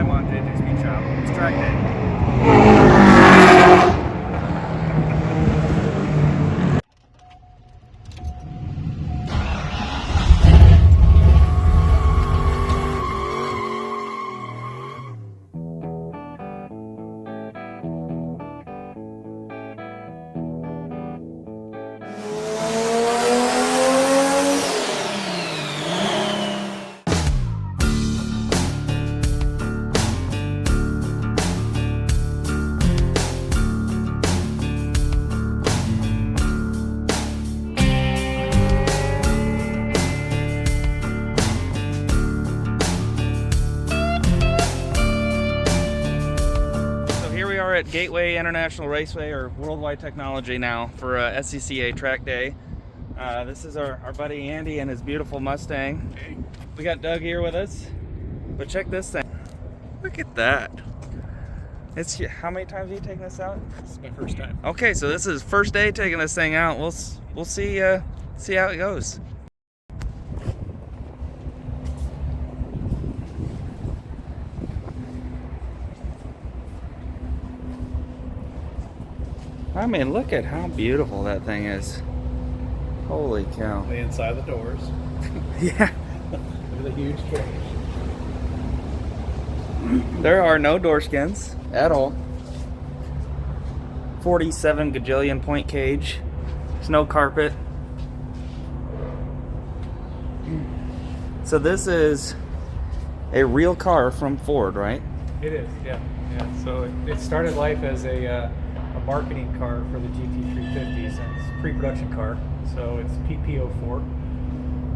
time on JJ's Speed Shop. It's track day. At Gateway International Raceway, or Worldwide Technology now, for SCCA track day. This is our buddy Andy and his beautiful Mustang. Hey. We got Doug here with us, but check this thing. Look at that. It's, how many times have you taken this out? This is my first time. Okay, so this is first day taking this thing out. We'll see how it goes. I mean, look at how beautiful that thing is. Holy cow. The inside of the doors. Yeah. Look at the huge change. There are no door skins at all. 47 gajillion point cage. There's no carpet. So this is a real car from Ford, right? It is, yeah. So it started life as a marketing car for the GT350s, and it's a pre-production car, so it's PPO4,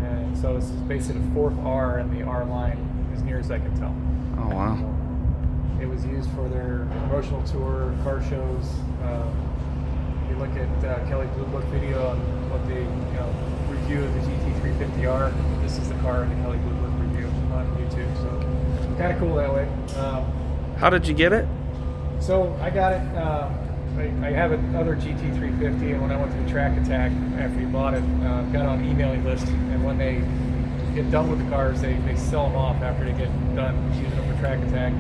and so it's basically the fourth R in the R line, as near as I can tell. Oh wow! It was used for their promotional tour, car shows. You look at Kelley Blue Book video on what they review of the GT350R. This is the car in the Kelley Blue Book review on YouTube, so kind of cool that way. How did you get it? So I got it. I have another GT350, and when I went to the Track Attack after you bought it, got on an emailing list, and when they get done with the cars, they sell them off after they get done using them for Track Attack.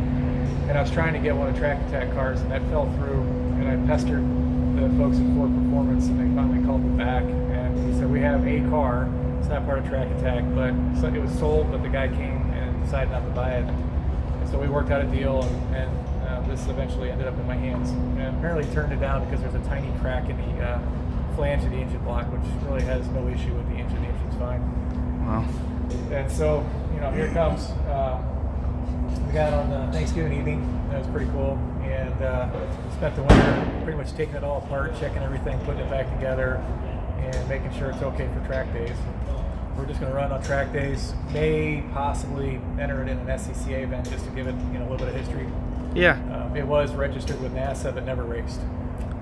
And I was trying to get one of the Track Attack cars, and that fell through, and I pestered the folks at Ford Performance, and they finally called me back, and he said, we have a car, it's not part of Track Attack, but it was sold, but the guy came and decided not to buy it. And so we worked out a deal, and this eventually ended up in my hands, and apparently turned it down because there's a tiny crack in the flange of the engine block, which really has no issue with the engine. The engine's fine. Wow. And so, here it comes. We got it on Thanksgiving evening. That was pretty cool. And spent the winter pretty much taking it all apart, checking everything, putting it back together, and making sure it's okay for track days. We're just going to run on track days. May possibly enter it in an SCCA event just to give it a little bit of history. Yeah. It was registered with NASA, but never raced.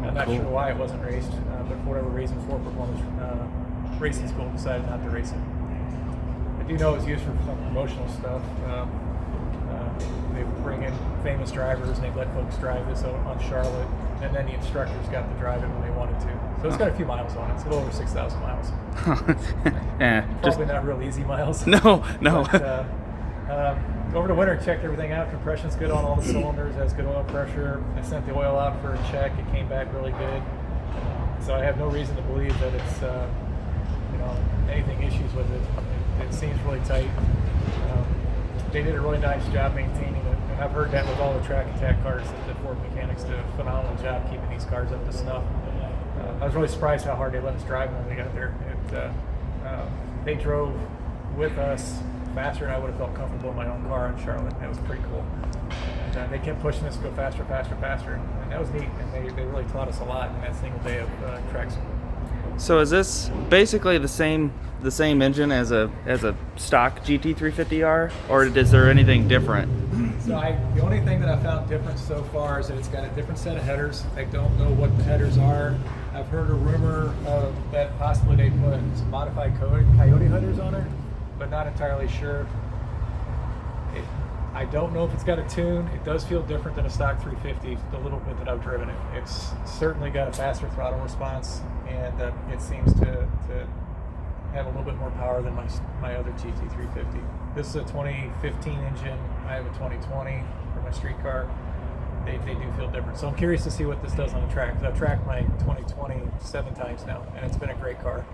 I'm not sure why it wasn't raced, but for whatever reason, Ford Performance Racing School decided not to race it. I do know it's used for some promotional stuff. They bring in famous drivers and they let folks drive this on Charlotte, and then the instructors got to drive it when they wanted to. So it's got a few miles on it. It's a little over 6,000 miles. Yeah, probably not real easy miles. No. But, over the winter, checked everything out. Compression's good on all the cylinders, has good oil pressure. I sent the oil out for a check. It came back really good. So I have no reason to believe that it's, anything issues with it. It seems really tight. They did a really nice job maintaining it. And I've heard that with all the Track Attack cars, that the Ford mechanics did a phenomenal job keeping these cars up to snuff. I was really surprised how hard they let us drive when we got there. They drove with us faster than I would have felt comfortable in my own car in Charlotte. That was pretty cool. And they kept pushing us to go faster, and that was neat. And they really taught us a lot in that single day of track school. So is this basically the same engine as a stock GT350R, or is there anything different? So the only thing that I found different so far is that it's got a different set of headers. I don't know what the headers are. I've heard a rumor that possibly they put some modified Coyote headers on it, but not entirely sure. I don't know if it's got a tune. It does feel different than a stock 350, the little bit that I've driven it. It's certainly got a faster throttle response, and it seems to have a little bit more power than my other GT350. This is a 2015 engine. I have a 2020 for my street car. They do feel different. So I'm curious to see what this does on the track. I've tracked my 2020 7 times now, and it's been a great car.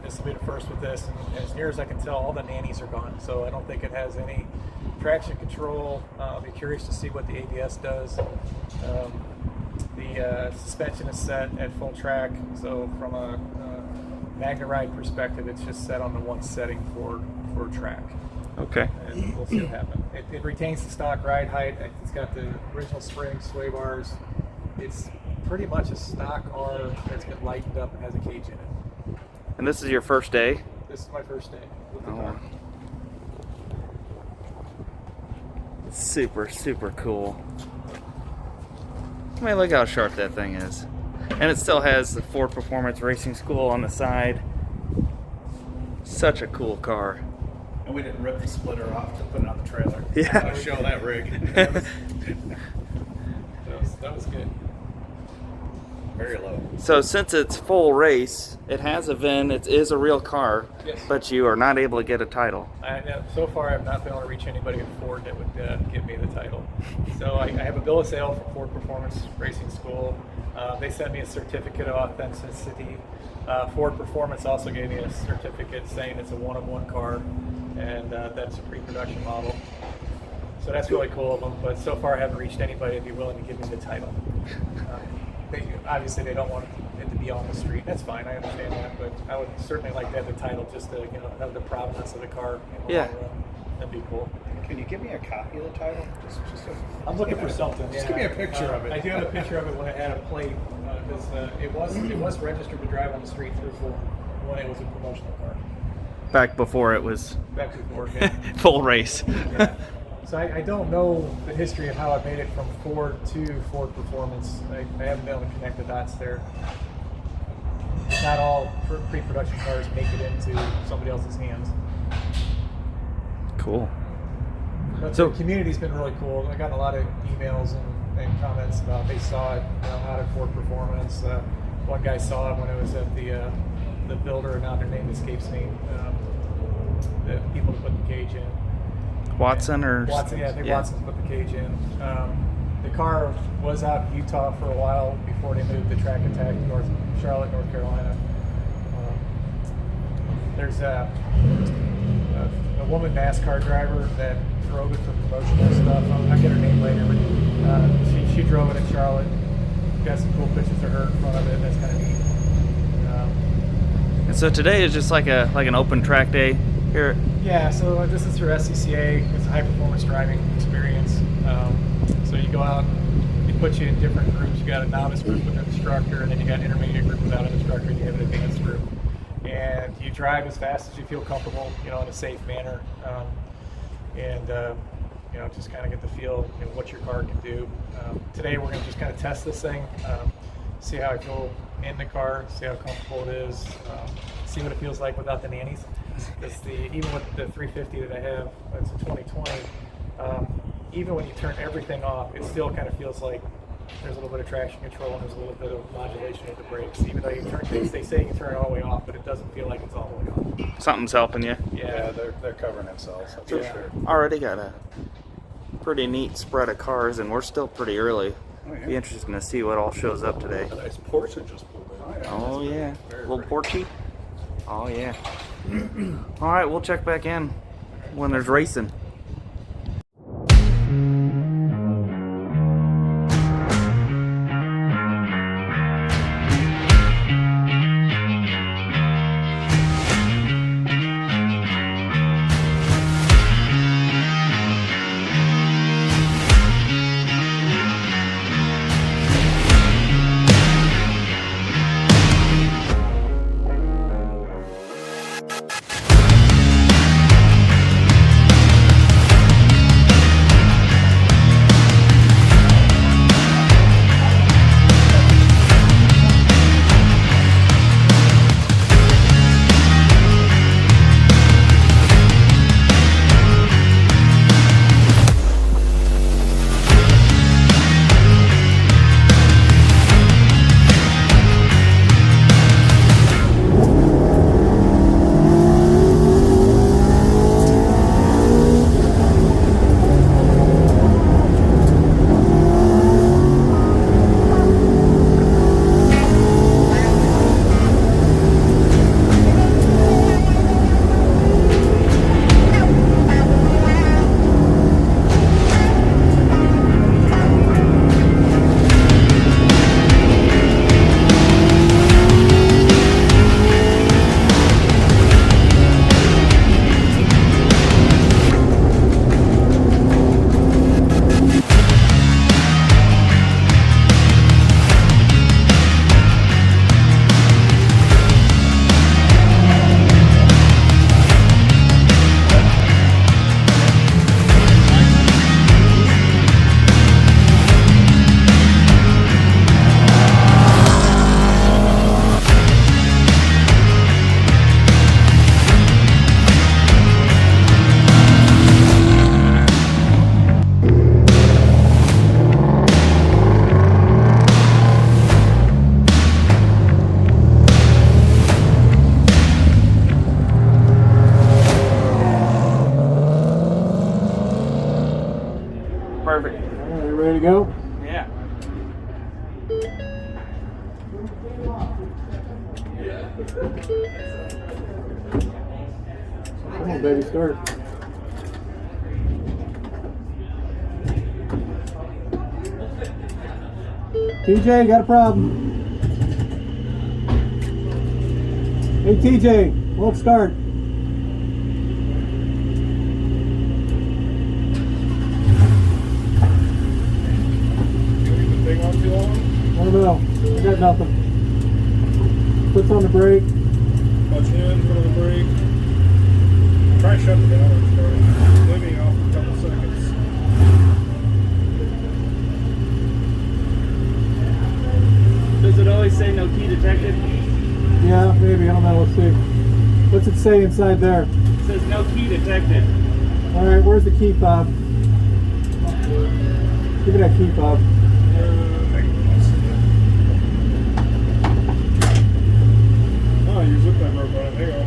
This will be the first with this, and as near as I can tell, all the nannies are gone. So I don't think it has any traction control. I'll be curious to see what the ABS does. The suspension is set at full track, so from a Magna Ride perspective, it's just set on the one setting for track. Okay. And we'll see what happens. It retains the stock ride height. It's got the original springs, sway bars. It's pretty much a stock R that's been lightened up and has a cage in it. And this is your first day? This is my first day with the car. Super, super cool. I mean, look how sharp that thing is. And it still has the Ford Performance Racing School on the side. Such a cool car. And we didn't rip the splitter off to put it on the trailer. Yeah. To show that rig. That was good. Very low. So since it's full race, it has a VIN, it is a real car, Yes. but you are not able to get a title. So far, I've not been able to reach anybody at Ford that would give me the title. So I have a bill of sale from Ford Performance Racing School. They sent me a certificate of authenticity. Ford Performance also gave me a certificate saying it's a one-of-one car, and that's a pre-production model. So that's really cool of them, but so far I haven't reached anybody to be willing to give me the title. Obviously they don't want it to be on the street. That's fine, I understand that, but I would certainly like to have the title just to have the provenance of the car in the long run. That'd be cool. Can you give me a copy of the title? I'm looking for something. Just give me a picture of it. I do have a picture of it when it had a plate, because it was registered to drive on the street through Ford when it was a promotional car. Back before it was Back to Ford. Yeah. full race. Yeah. So I don't know the history of how I made it from Ford to Ford Performance. I haven't been able to connect the dots there. Not all pre-production cars make it into somebody else's hands. Cool. But So- the community's been really cool. I got a lot of emails and comments about they saw it out at Ford Performance. One guy saw it when it was at the builder, and now their name escapes me. The people that put the cage in. Watson or Watson, yeah, I think Watson's put the cage in. The car was out in Utah for a while before they moved the track attack to Charlotte, North Carolina. There's a woman NASCAR driver that drove it for promotional stuff. I'll get her name later, but she drove it in Charlotte. Got some cool pictures of her in front of it. That's kind of neat. And so today is just like an open track day here. Yeah, so this is through SCCA. It's a high performance driving experience. So you go out, they put you in different groups. You got a novice group with an instructor, and then you got an intermediate group without an instructor, and you have an advanced group. And you drive as fast as you feel comfortable, in a safe manner, and just kind of get the feel of what your car can do. Today we're going to just kind of test this thing, see how I feel in the car, see how comfortable it is, see what it feels like without the nannies. Even with the 350 that I have, it's a 2020. Even when you turn everything off, it still kind of feels like there's a little bit of traction control and there's a little bit of modulation of the brakes. Even though they say you can turn it all the way off, but it doesn't feel like it's all the way off. Something's helping you. Yeah, they're covering themselves. That's for sure. Already got a pretty neat spread of cars, and we're still pretty early. Oh, yeah. Be interesting to see what all shows up today. A nice Porsche just pulled in. Oh yeah, Very, little very Porchy. Oh yeah. All right, we'll check back in when there's racing. Perfect. All right, ready to go? Yeah. Come on, baby, start. TJ, got a problem. Hey, TJ, won't start. Thing on too long? I don't know. I got nothing. Puts on the brake. Clutch in, put on the brake. Try shutting it down and start it. Leaving off for a couple seconds. Does it always say no key detected? Yeah, maybe. I don't know. Let's see. What's it say inside there? It says no key detected. All right, where's the key fob? Give me that key fob. Oh, you zip that rope on it. There you go.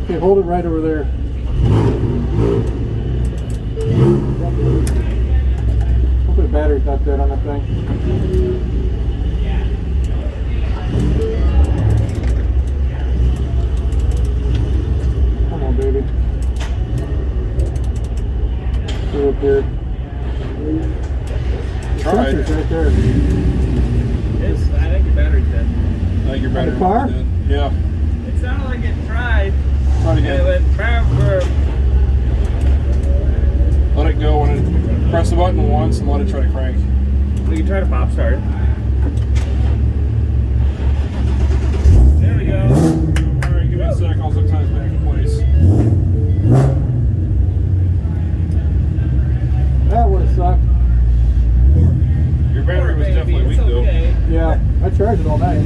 Okay, hold it right over there. Hopefully the battery's not dead on that thing. Come on, baby. Go up here. The Try it. sensor's right there. I think your battery's dead. I think you're better. the car? Yeah. It sounded like it tried. Try it And it again. went burr. Let it go when it press the button once and let it try to crank. We can try to pop start it. There we go. Alright, give me a sec, I'll zip ties back in place. That would have sucked. Your battery was Baby, definitely weak it's though. okay. Yeah, I charged it all night.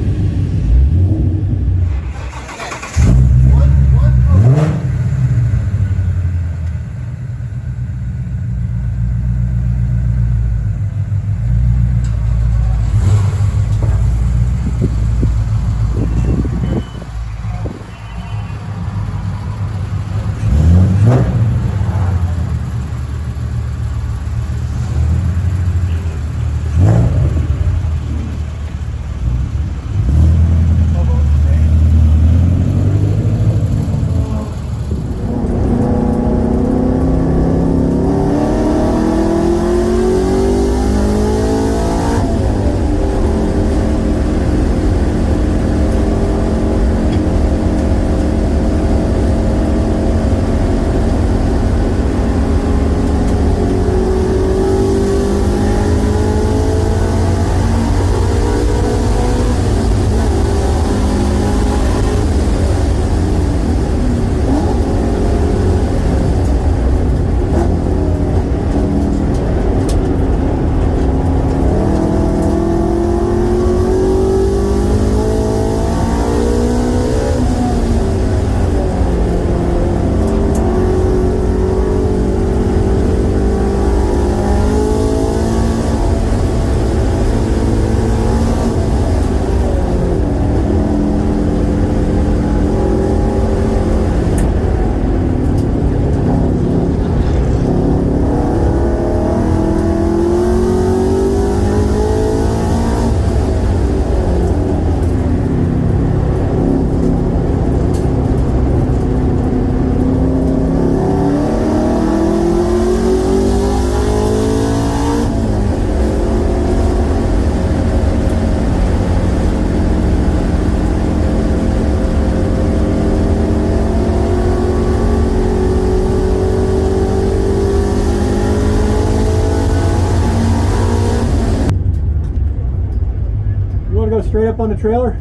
Straight up on the trailer?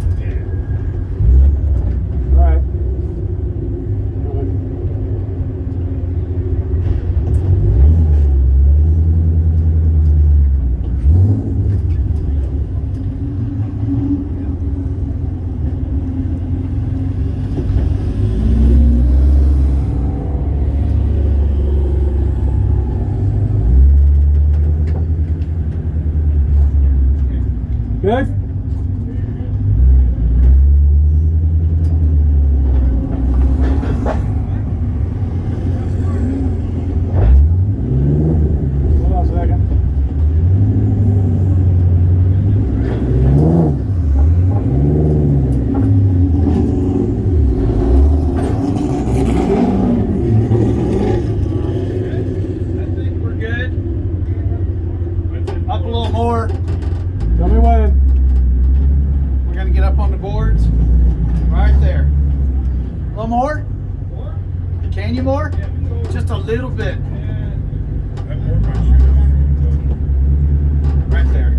Alright. Good? little bit. That worked my shoes. Right there.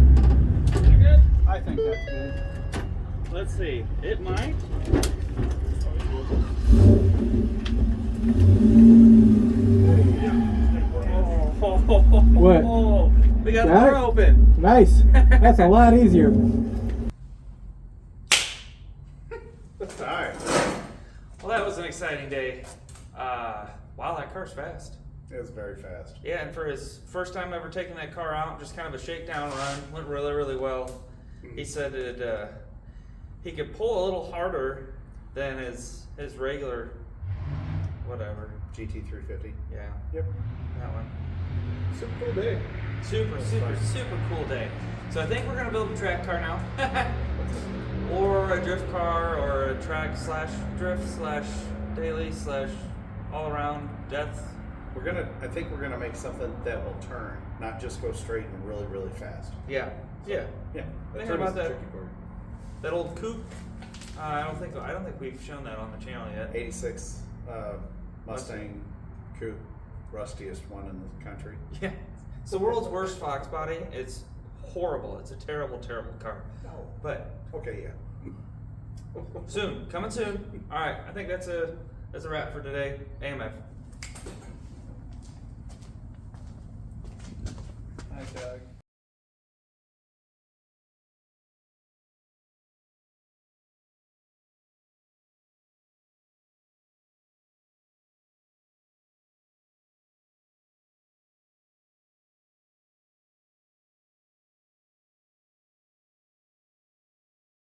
You good? I think that's good. Let's see. It might. What? We got the Got door it? open. Nice. That's a lot easier. Alright. Well, that was an exciting day. Wow, that car's fast. It was very fast. Yeah, and for his first time ever taking that car out, just kind of a shakedown run, went really, really well. He said he could pull a little harder than his regular, whatever. GT350. Yeah, Yep. that one. Super cool day. Super cool day. So I think we're gonna build a track car now, or a drift car, or a track slash drift slash daily slash all around death. I think we're gonna make something that will turn, not just go straight and really, really fast. Yeah, yeah. Yeah. Thinking about that. That old coupe. I don't think we've shown that on the channel yet. 86 Mustang coupe, rustiest one in the country. Yeah, it's the world's worst Fox body. It's horrible. It's a terrible, terrible car. No. But Okay, yeah. soon, coming soon. All right, I think that's a wrap for today. AMF. Hi, Doug.